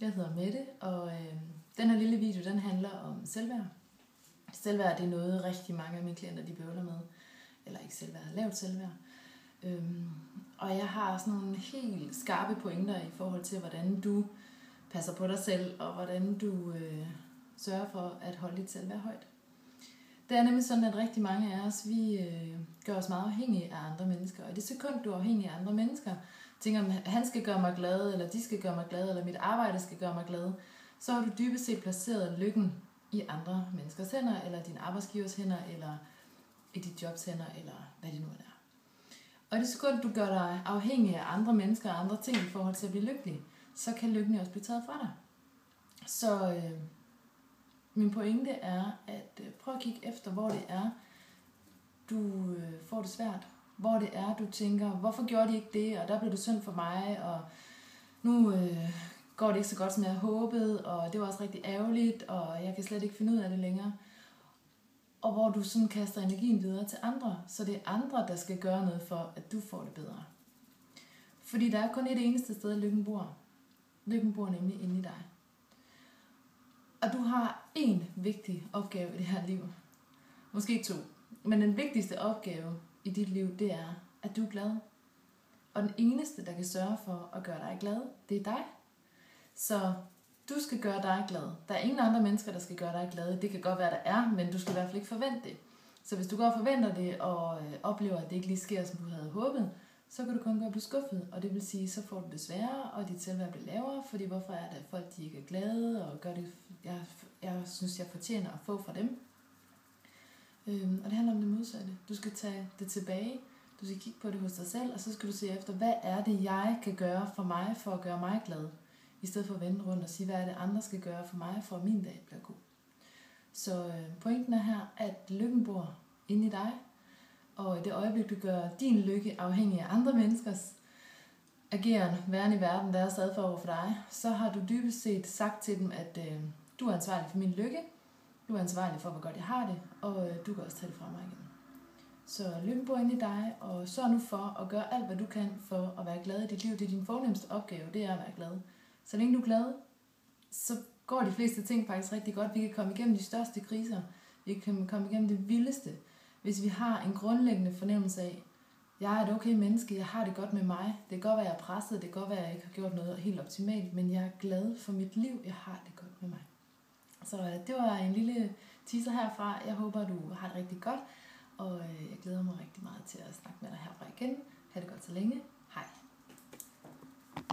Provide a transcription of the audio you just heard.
Jeg hedder Mette, og den her lille video, den handler om selvværd. Selvværd, det er noget, rigtig mange af mine klienter, de bøvler med. Eller ikke selvværd, lavt selvværd. Og jeg har sådan nogle helt skarpe pointer i forhold til, hvordan du passer på dig selv, og hvordan du sørger for at holde dit selvværd højt. Det er nemlig sådan, at rigtig mange af os, vi gør os meget afhængige af andre mennesker. Og i det sekund, du er afhængig af andre mennesker, tænker, at han skal gøre mig glad, eller de skal gøre mig glad, eller mit arbejde skal gøre mig glad, så har du dybest set placeret lykken i andre menneskers hænder, eller din arbejdsgivers hænder, eller i dit jobs hænder, eller hvad det nu er. Og i det sekund, du gør dig afhængig af andre mennesker og andre ting i forhold til at blive lykkelig, så kan lykken også blive taget fra dig. Så min pointe er at prøve at kigge efter, hvor det er, du får det svært. Hvor det er, du tænker, hvorfor gjorde de ikke det, og der blev det synd for mig, og nu går det ikke så godt, som jeg havde håbet, og det var også rigtig ærgerligt, og jeg kan slet ikke finde ud af det længere. Og hvor du sådan kaster energien videre til andre, så det er andre, der skal gøre noget for, at du får det bedre. Fordi der er kun et eneste sted, lykken bor. Lykken bor nemlig inde i dig. Og du har én vigtig opgave i det her liv. Måske 2. Men den vigtigste opgave i dit liv, det er, at du er glad. Og den eneste, der kan sørge for at gøre dig glad, det er dig. Så du skal gøre dig glad. Der er ingen andre mennesker, der skal gøre dig glad. Det kan godt være, der er, men du skal i hvert fald ikke forvente det. Så hvis du går og forventer det, og oplever, at det ikke lige sker, som du havde håbet, så kan du kun gå og blive skuffet. Og det vil sige, så får du det sværere, og dit selvværd bliver lavere, fordi hvorfor er det, at folk de ikke er glade, og gør det, jeg synes, jeg fortjener at få fra dem. Og det handler om det modsatte. Du skal tage det tilbage, du skal kigge på det hos dig selv, og så skal du se efter, hvad er det, jeg kan gøre for mig, for at gøre mig glad, i stedet for at vende rundt og sige, hvad er det, andre skal gøre for mig, for at min dag bliver god. Så pointen er her, at lykken bor inde i dig, og i det øjeblik, du gør din lykke afhængig af andre menneskers ageren, væren i verden, deres adfærd over for dig, så har du dybest set sagt til dem, at du er ansvarlig for min lykke, du er ansvarlig for, hvor godt jeg har det, og du kan også tage det fra mig igen. Så lykken bor inde i dig, og sørg nu for at gøre alt, hvad du kan for at være glad i dit liv. Det er din fornemste opgave, det er at være glad. Så længe du er glad, så går de fleste ting faktisk rigtig godt. Vi kan komme igennem de største kriser. Vi kan komme igennem det vildeste. Hvis vi har en grundlæggende fornemmelse af, jeg er et okay menneske, jeg har det godt med mig. Det kan godt være, jeg er presset, det kan godt være, jeg ikke har gjort noget helt optimalt, men jeg er glad for mit liv, jeg har det godt med mig. Så det var en lille teaser herfra. Jeg håber, du har det rigtig godt, og jeg glæder mig rigtig meget til at snakke med dig herfra igen. Ha' det godt så længe. Hej.